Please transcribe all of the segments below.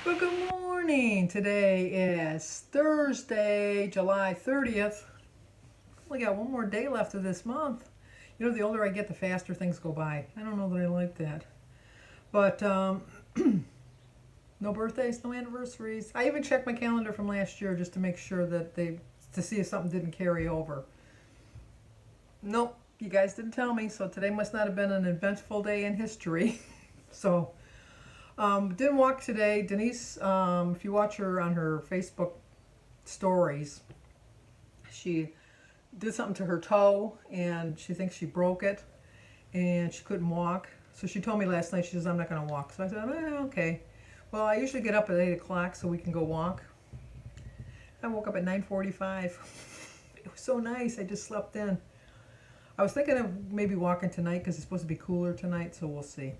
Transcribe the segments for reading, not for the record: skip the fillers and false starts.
Well, good morning. Today is Thursday, July 30th. Only got one more day left of this month. You know, the older I get, the faster things go by. I don't know that I like that. But no birthdays, no anniversaries. I even checked my calendar from last year just to make sure that to see if something didn't carry over. Nope, you guys didn't tell me, so today must not have been an eventful day in history. So didn't walk today. Denise, if you watch her on her Facebook stories, she did something to her toe and she thinks she broke it and she couldn't walk. So she told me last night, she says, I'm not going to walk. So I said, okay. Well, I usually get up at 8 o'clock so we can go walk. I woke up at 9:45. It was so nice. I just slept in. I was thinking of maybe walking tonight because it's supposed to be cooler tonight, so we'll see.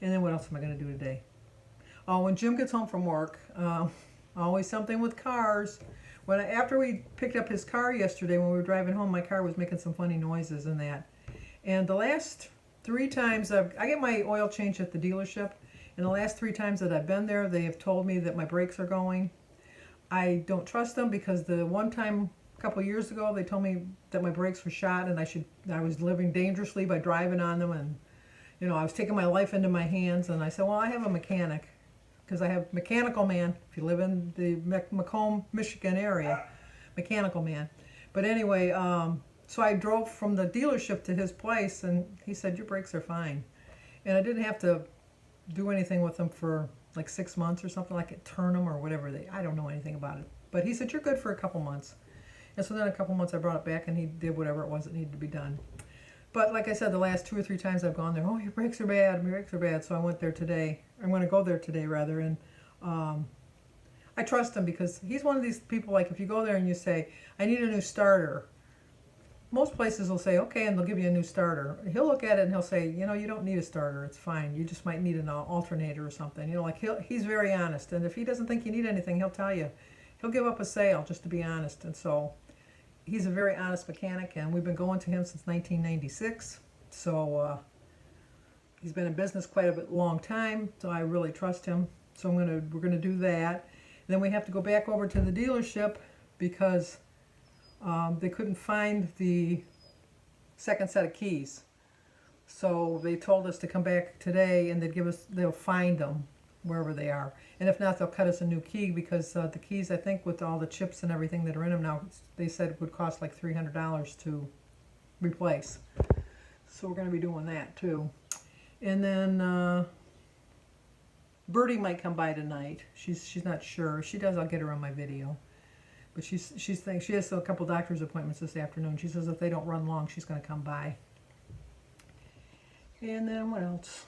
And then what else am I going to do today? Oh, when Jim gets home from work, always something with cars. After we picked up his car yesterday, when we were driving home, my car was making some funny noises and that. And the last 3 times I get my oil changed at the dealership, and the last 3 times that I've been there, they have told me that my brakes are going. I don't trust them because the one time a couple of years ago, they told me that my brakes were shot and I was living dangerously by driving on them, and you know, I was taking my life into my hands. And I said, well, I have a mechanic, because I have Mechanical Man. If you live in the Baltimore Michigan area, Mechanical Man. But anyway, so I drove from the dealership to his place, and he said, your brakes are fine. And I didn't have to do anything with them for like 6 months or something, like it, turn them or whatever. I don't know anything about it. But he said, you're good for a couple months. And so then a couple months I brought it back and he did whatever it was that needed to be done. But like I said, the last 2 or 3 times I've gone there, oh, your brakes are bad, my brakes are bad. So I went there today. I'm going to go there today, rather. And I trust him because he's one of these people, like if you go there and you say, I need a new starter, most places will say, okay, and they'll give you a new starter. He'll look at it and he'll say, you know, you don't need a starter. It's fine. You just might need an alternator or something. You know, like he's very honest. And if he doesn't think you need anything, he'll tell you. He'll give up a sale just to be honest. And so he's a very honest mechanic, and we've been going to him since 1996. So he's been in business quite a long time, so I really trust him. So we're gonna do that. And then we have to go back over to the dealership because they couldn't find the second set of keys. So they told us to come back today, and they'll find them wherever they are. And if not, they'll cut us a new key because the keys, I think, with all the chips and everything that are in them now, they said would cost like $300 to replace. So we're going to be doing that too. And then Birdie might come by tonight. She's not sure. If she does, I'll get her on my video. But she has a couple doctor's appointments this afternoon. She says if they don't run long, she's going to come by. And then what else?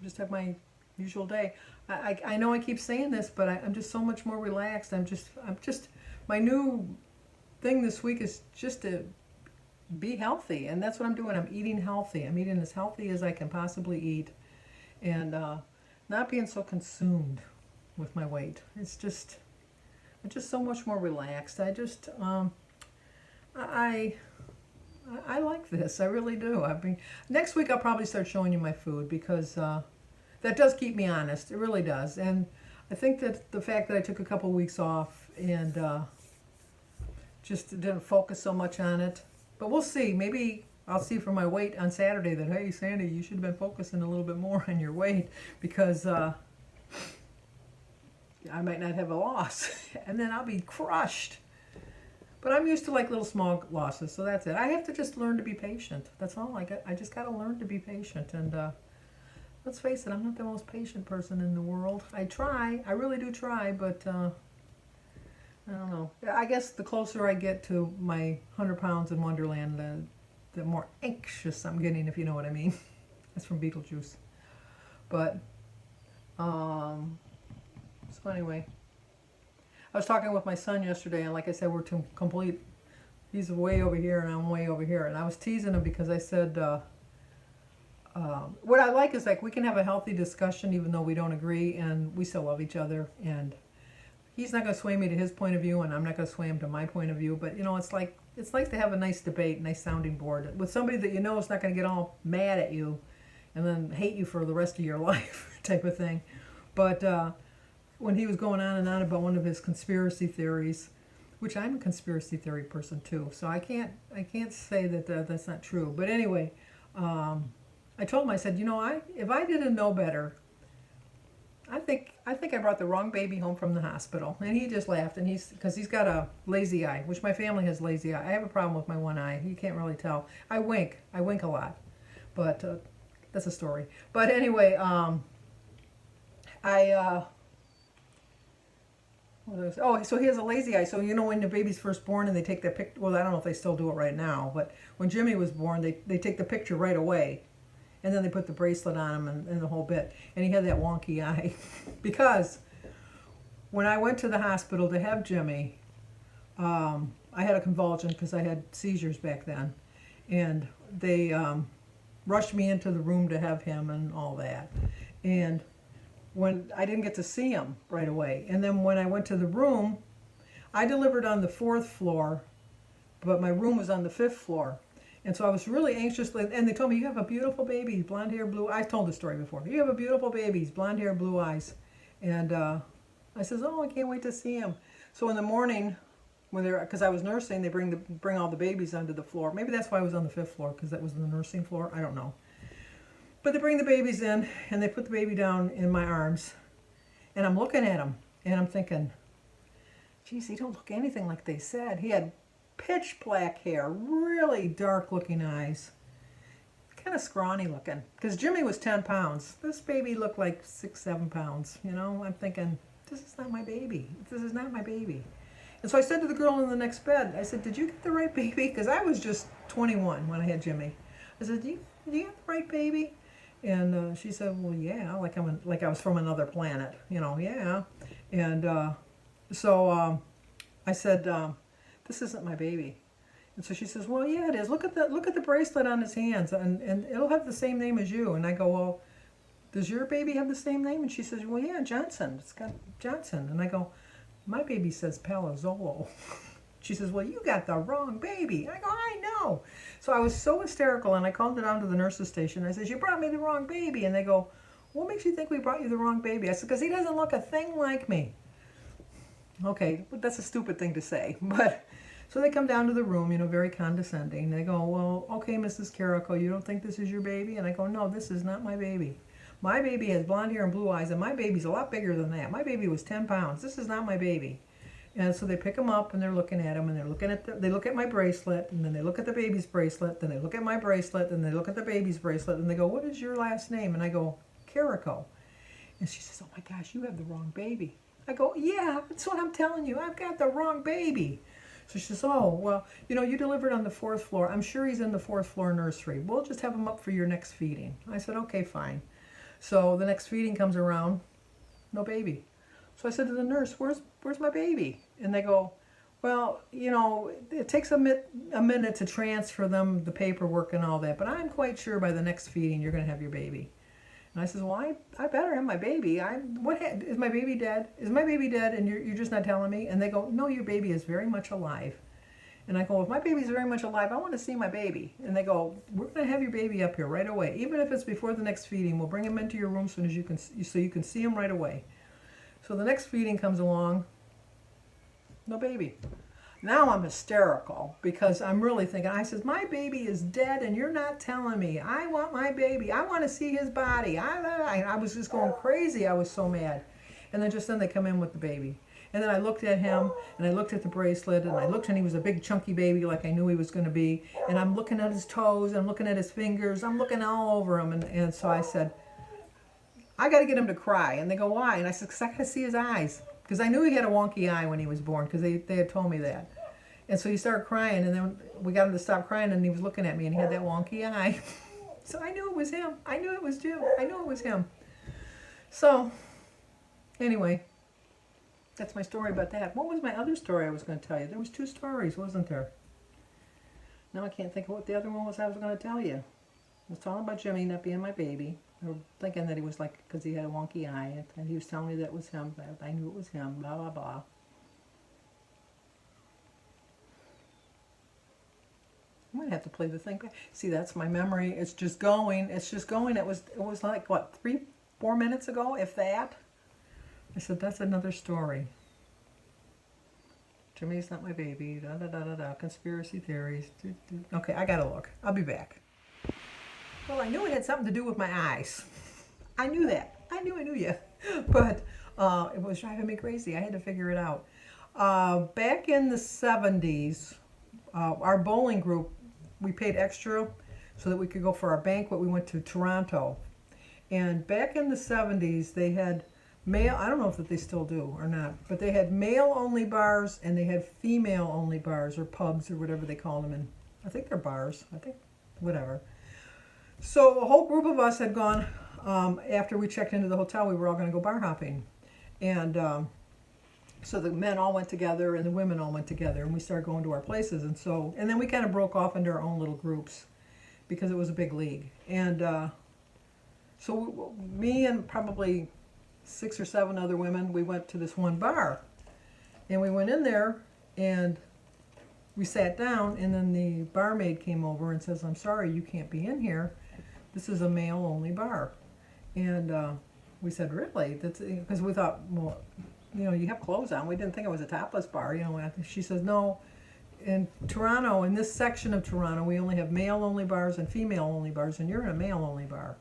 Just have my usual day. I know I keep saying this, but I'm just so much more relaxed. My new thing this week is just to be healthy, and that's what I'm doing. I'm eating healthy. I'm eating as healthy as I can possibly eat, and not being so consumed with my weight. I'm just so much more relaxed. I like this. I really do. Next week I'll probably start showing you my food because that does keep me honest. It really does. And I think that the fact that I took a couple weeks off and just didn't focus so much on it. But we'll see. Maybe I'll see from my weight on Saturday that, hey, Sandy, you should have been focusing a little bit more on your weight because I might not have a loss. And then I'll be crushed. But I'm used to like little small losses, so that's it. I have to just learn to be patient. That's all. I just got to learn to be patient. And let's face it, I'm not the most patient person in the world. I try. I really do try, but I don't know. I guess the closer I get to my 100 pounds in Wonderland, the more anxious I'm getting, if you know what I mean. That's from Beetlejuice. But, so anyway. I was talking with my son yesterday, and like I said, we're complete. He's way over here, and I'm way over here. And I was teasing him because I said, what I like is like we can have a healthy discussion even though we don't agree, and we still love each other. And he's not going to sway me to his point of view, and I'm not going to sway him to my point of view. But you know, it's nice to have a nice debate, nice sounding board with somebody that you know is not going to get all mad at you and then hate you for the rest of your life. type of thing. But when he was going on and on about one of his conspiracy theories, which I'm a conspiracy theory person too, so I can't say that that's not true. But anyway, I told him, I said, you know, if I didn't know better, I think I brought the wrong baby home from the hospital. And he just laughed, and because he's got a lazy eye, which my family has lazy eye. I have a problem with my one eye. You can't really tell. I wink a lot, but that's a story. But anyway, so he has a lazy eye. So you know when the baby's first born and they take that picture. Well, I don't know if they still do it right now, but when Jimmy was born, they take the picture right away. And then they put the bracelet on him and the whole bit. And he had that wonky eye. Because when I went to the hospital to have Jimmy, I had a convulsion because I had seizures back then. And they rushed me into the room to have him and all that. And when I didn't get to see him right away. And then when I went to the room, I delivered on the 4th floor, but my room was on the 5th floor. And so I was really anxious, and they told me, you have a beautiful baby, blonde hair, blue eyes. I've told the story before. You have a beautiful baby, blonde hair, blue eyes. And I says, oh, I can't wait to see him. So in the morning, because I was nursing, they bring all the babies onto the floor. Maybe that's why I was on the 5th floor, because that was the nursing floor. I don't know. But they bring the babies in, and they put the baby down in my arms. And I'm looking at him, and I'm thinking, geez, he don't look anything like they said. He had pitch black hair, really dark looking eyes, kind of scrawny looking, because Jimmy was 10 pounds. This baby looked like 6-7 pounds. You know, I'm thinking, this is not my baby. This is not my baby. And so I said to the girl in the next bed, I said, did you get the right baby? Because I was just 21 when I had Jimmy. I said, did you get the right baby? And she said, well, yeah, like I was from another planet, you know, yeah. And so I said, this isn't my baby. And so she says, well, yeah, it is. Look at the bracelet on his hands, and it'll have the same name as you. And I go, well, does your baby have the same name? And she says, well, yeah, Johnson. It's got Johnson. And I go, my baby says Palazzolo. She says, well, you got the wrong baby. I go, I know. So I was so hysterical, and I called it down to the nurse's station. I said, you brought me the wrong baby. And they go, what makes you think we brought you the wrong baby? I said, because he doesn't look a thing like me. Okay, but that's a stupid thing to say. But so they come down to the room, you know, very condescending. They go, well, okay, Mrs. Carrico, you don't think this is your baby? And I go, no, this is not my baby. My baby has blonde hair and blue eyes, and my baby's a lot bigger than that. My baby was 10 pounds. This is not my baby. And so they pick him up, and they're looking at him, and they look at my bracelet, and then they look at the baby's bracelet, then they look at my bracelet, and they look at the baby's bracelet, and they go, what is your last name? And I go, Carrico. And she says, oh my gosh, you have the wrong baby. I go, yeah, that's what I'm telling you. I've got the wrong baby. So she says, oh, well, you know, you delivered on the 4th floor. I'm sure he's in the 4th floor nursery. We'll just have him up for your next feeding. I said, okay, fine. So the next feeding comes around, no baby. So I said to the nurse, where's my baby? And they go, well, you know, it takes a minute to transfer them the paperwork and all that, but I'm quite sure by the next feeding you're going to have your baby. And I says, well, I better have my baby. Is my baby dead? Is my baby dead? And you're just not telling me? And they go, no, your baby is very much alive. And I go, if my baby's very much alive, I want to see my baby. And they go, we're going to have your baby up here right away. Even if it's before the next feeding, we'll bring him into your room so you can see him right away. So the next feeding comes along, no baby. Now I'm hysterical because I'm really thinking, I says, my baby is dead and you're not telling me. I want my baby. I want to see his body. I was just going crazy. I was so mad. And then they come in with the baby. And then I looked at him, and I looked at the bracelet, and I looked, and he was a big chunky baby like I knew he was going to be. And I'm looking at his toes, and I'm looking at his fingers. I'm looking all over him. And so I said, I got to get him to cry. And they go, why? And I said, because I got to see his eyes. Because I knew he had a wonky eye when he was born, because they had told me that. And so he started crying, and then we got him to stop crying, and he was looking at me, and he had that wonky eye. So I knew it was him. I knew it was Jim. I knew it was him. So, anyway, that's my story about that. What was my other story I was going to tell you? There was 2 stories, wasn't there? Now I can't think of what the other one was I was going to tell you. I was talking about Jimmy not being my baby. I was thinking that he was like, because he had a wonky eye, and he was telling me that it was him. I knew it was him, blah, blah, blah. I'm going to have to play the thing back. See, that's my memory. It's just going. It's just going. It was like, what, 4 minutes ago, if that. I said, that's another story. Jimmy's not my baby. Da da da da da. Conspiracy theories. Okay, I gotta look. I'll be back. Well, I knew it had something to do with my eyes. I knew that. I knew you. But it was driving me crazy. I had to figure it out. Back in the 70s, our bowling group, we paid extra so that we could go for our banquet. We went to Toronto. And back in the 70s, they had male, I don't know if they still do or not, but they had male-only bars and they had female-only bars or pubs or whatever they call them. And I think they're bars. I think, whatever. So a whole group of us had gone, after we checked into the hotel, we were all going to go bar hopping. And so the men all went together and the women all went together and we started going to our places. And then we kind of broke off into our own little groups because it was a big league. And so me and probably 6 or 7 other women, we went to this one bar. And we went in there and we sat down, and then the barmaid came over and says, I'm sorry, you can't be in here. This is a male-only bar. And we said, really? That's because we thought, well, you know, you have clothes on. We didn't think it was a topless bar. You know, she says, no. In Toronto, in this section of Toronto, we only have male-only bars and female-only bars, and you're in a male-only bar.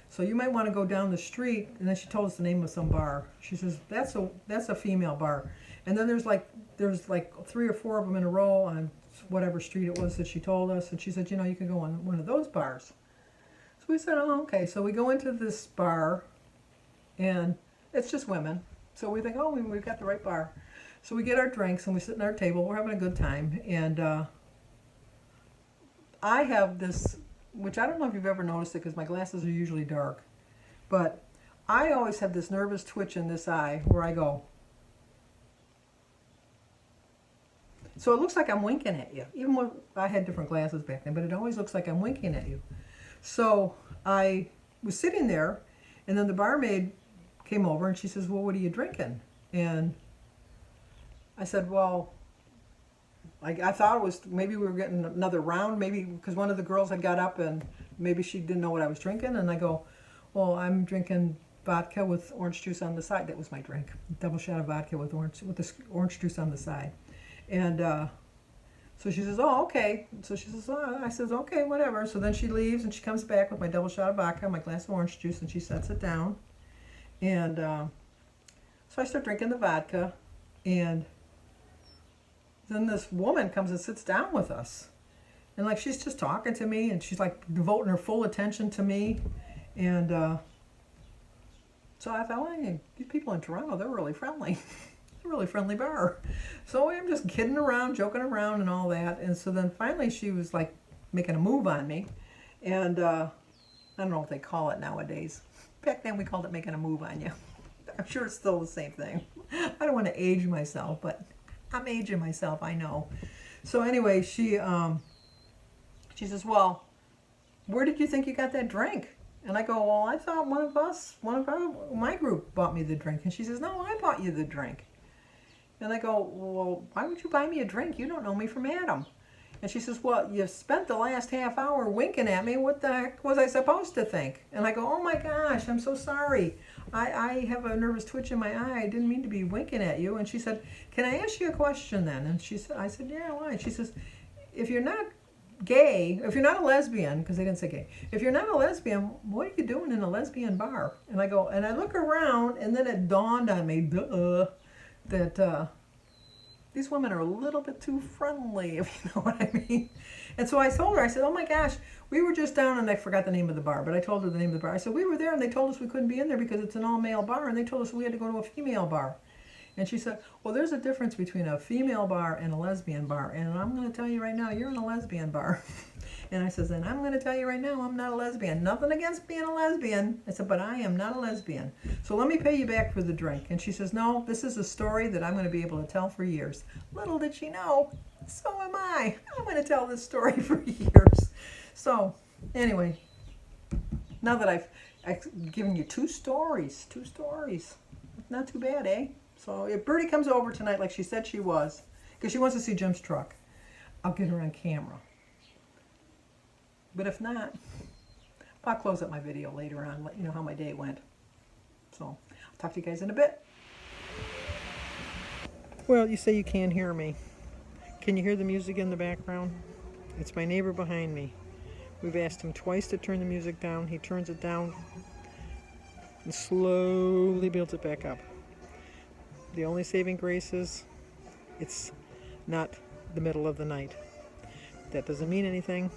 So you might want to go down the street, and then she told us the name of some bar. She says, that's a female bar. And then there's like 3 or 4 of them in a row on whatever street it was that she told us. And she said, you know, you can go on one of those bars. So we said, oh, okay. So we go into this bar, and it's just women. So we think, oh, we've got the right bar. So we get our drinks, and we sit at our table. We're having a good time. And I have this, which I don't know if you've ever noticed it because my glasses are usually dark, but I always have this nervous twitch in this eye where I go. So it looks like I'm winking at you, even when I had different glasses back then, but it always looks like I'm winking at you. So I was sitting there, and then the barmaid came over, and she says, well, what are you drinking? And I said, well, I thought it was, maybe we were getting another round, maybe because one of the girls had got up, and maybe she didn't know what I was drinking. And I go, well, I'm drinking vodka with orange juice on the side. That was my drink. Double shot of vodka with the orange juice on the side. And so she says, oh, okay. So she says, oh, I says, okay, whatever. So then she leaves, and she comes back with my double shot of vodka, my glass of orange juice, and she sets it down. And so I start drinking the vodka, and then this woman comes and sits down with us. And like she's just talking to me, and she's like devoting her full attention to me. And so I thought, well, these people in Toronto, they're really friendly. They're a really friendly bar. So I'm just kidding around, joking around and all that. And so then finally she was like making a move on me. And I don't know what they call it nowadays. Back then we called it making a move on you. I'm sure it's still the same thing. I don't want to age myself, but I'm aging myself, I know. So anyway, she says, well, where did you think you got that drink? And I go, well, I thought my group bought me the drink. And she says, no, I bought you the drink. And I go, well, why would you buy me a drink? You don't know me from Adam. And she says, well, you spent the last half hour winking at me. What the heck was I supposed to think? And I go, oh my gosh, I'm so sorry. I have a nervous twitch in my eye. I didn't mean to be winking at you. And she said, can I ask you a question then? And I said, yeah, why? And she says, if you're not gay, if you're not a lesbian, because they didn't say gay, if you're not a lesbian, what are you doing in a lesbian bar? And I go, and I look around, and then it dawned on me, that these women are a little bit too friendly, if you know what I mean. And so I told her, I said, oh my gosh, we were just down, and I forgot the name of the bar, but I told her the name of the bar. I said, we were there, and they told us we couldn't be in there because it's an all-male bar, and they told us we had to go to a female bar. And she said, well, there's a difference between a female bar and a lesbian bar, and I'm going to tell you right now, you're in a lesbian bar. And I says, and I'm going to tell you right now, I'm not a lesbian. Nothing against being a lesbian. I said, but I am not a lesbian. So let me pay you back for the drink. And she says, no, this is a story that I'm going to be able to tell for years. Little did she know, so am I. I'm going to tell this story for years. So anyway, now that I've given you two stories, not too bad, eh? So if Birdie comes over tonight like she said she was, because she wants to see Jim's truck, I'll get her on camera. But if not, I'll close up my video later on, let you know how my day went. So I'll talk to you guys in a bit. Well, you say you can't hear me. Can you hear the music in the background? It's my neighbor behind me. We've asked him twice to turn the music down. He turns it down and slowly builds it back up. The only saving grace is it's not the middle of the night. That doesn't mean anything.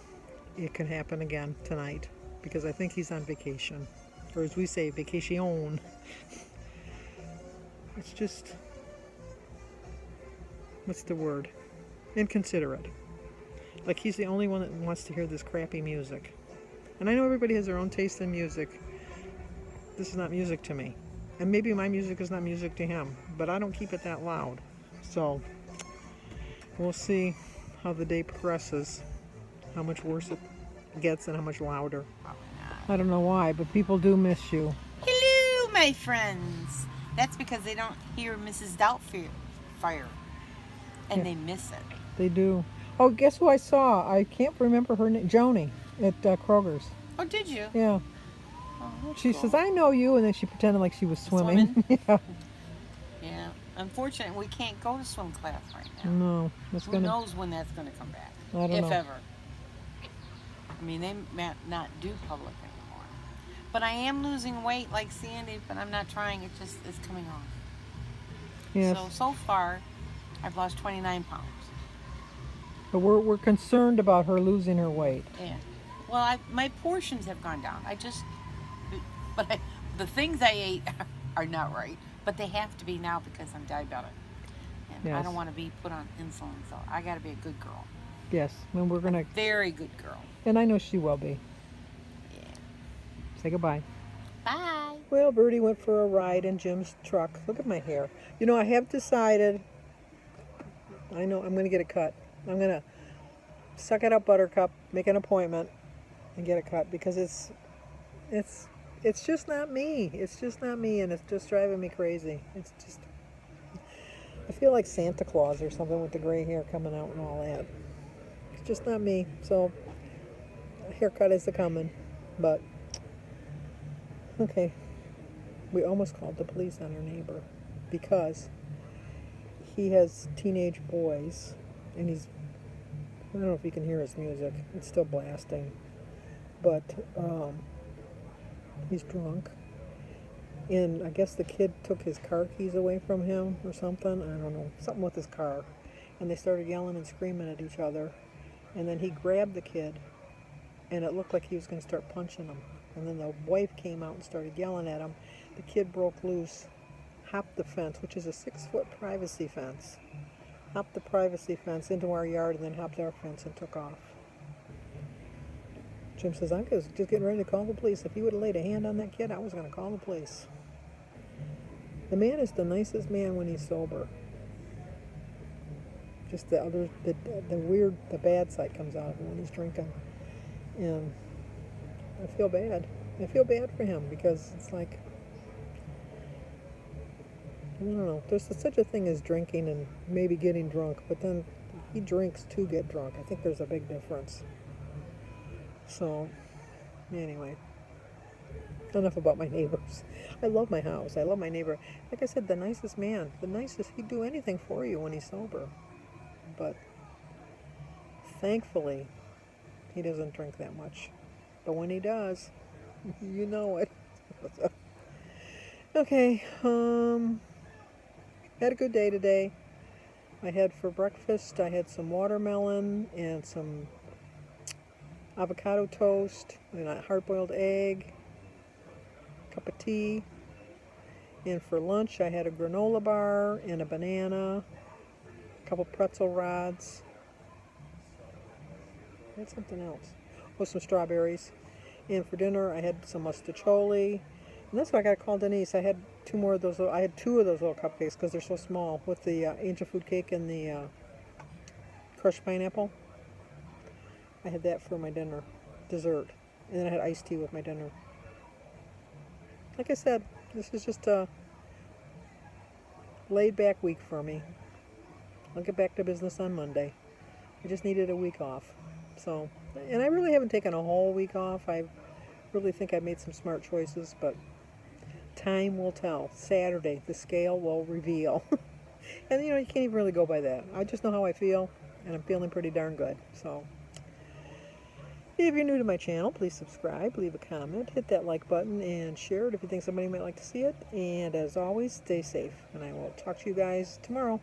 It can happen again tonight because I think he's on vacation. Or as we say, vacation. It's just, what's the word? Inconsiderate. Like he's the only one that wants to hear this crappy music. And I know everybody has their own taste in music. This is not music to me. And maybe my music is not music to him, but I don't keep it that loud. So we'll see how the day progresses, how much worse it gets and how much louder. I don't know why, but people do miss you. Hello, my friends. That's because they don't hear Mrs. Doubtfire, and they miss it. They do. Oh, guess who I saw? I can't remember her name. Joni at Kroger's. Oh, did you? Yeah. Oh, She cool. says, I know you, and then she pretended like she was swimming. Yeah. Yeah. Unfortunately, we can't go to swim class right now. No. Who knows when that's going to come back? I don't know. If ever. I mean, they might not do public anymore. But I am losing weight like Sandy, but I'm not trying. It just is coming on. Yes. So far, I've lost 29 pounds. But we're concerned about her losing her weight. Yeah. Well, my portions have gone down. The things I ate are not right. But they have to be now because I'm diabetic. And Yes. I don't want to be put on insulin, so I got to be a good girl. Yes. And we're going to... Very good girl. And I know she will be. Yeah. Say goodbye. Bye. Well, Birdie went for a ride in Jim's truck. Look at my hair. You know, I have decided... I know I'm going to get a cut. I'm going to suck it up, Buttercup, make an appointment, and get a cut because it's just not me. It's just not me, and it's just driving me crazy. It's just, I feel like Santa Claus or something with the gray hair coming out and all that. It's just not me. So, a haircut is coming, but okay. We almost called the police on our neighbor because he has teenage boys, and he's, I don't know if you can hear his music. It's still blasting, but he's drunk. And I guess the kid took his car keys away from him or something. I don't know. Something with his car. And they started yelling and screaming at each other. And then he grabbed the kid, and it looked like he was going to start punching him. And then the wife came out and started yelling at him. The kid broke loose, hopped the fence, which is a 6-foot privacy fence. Hopped the privacy fence into our yard and then hopped our fence and took off. Jim says, I was just getting ready to call the police. If he would have laid a hand on that kid, I was going to call the police. The man is the nicest man when he's sober. Just the weird, the bad side comes out of him when he's drinking. And I feel bad. I feel bad for him because it's like, I don't know. There's such a thing as drinking and maybe getting drunk, but then he drinks to get drunk. I think there's a big difference. So, anyway, enough about my neighbors. I love my house. I love my neighbor. Like I said, the nicest man. The nicest. He'd do anything for you when he's sober. But thankfully, he doesn't drink that much. But when he does, you know it. Okay, had a good day today. I had for breakfast, I had some watermelon and some avocado toast and a hard-boiled egg, cup of tea. And for lunch, I had a granola bar and a banana, a couple pretzel rods. I had something else. Oh, some strawberries. And for dinner, I had some mustacholi. And that's why I got to call Denise. I had two of those little cupcakes because they're so small with the angel food cake and the crushed pineapple. I had that for my dessert. And then I had iced tea with my dinner. Like I said, this is just a laid-back week for me. I'll get back to business on Monday. I just needed a week off. So, and I really haven't taken a whole week off. I really think I made some smart choices, but Time will tell. Saturday, the scale will reveal. And you know, you can't even really go by that. I just know how I feel, and I'm feeling pretty darn good. So, if you're new to my channel, please subscribe, leave a comment, hit that like button, and share it if you think somebody might like to see it. And as always, stay safe, and I will talk to you guys tomorrow.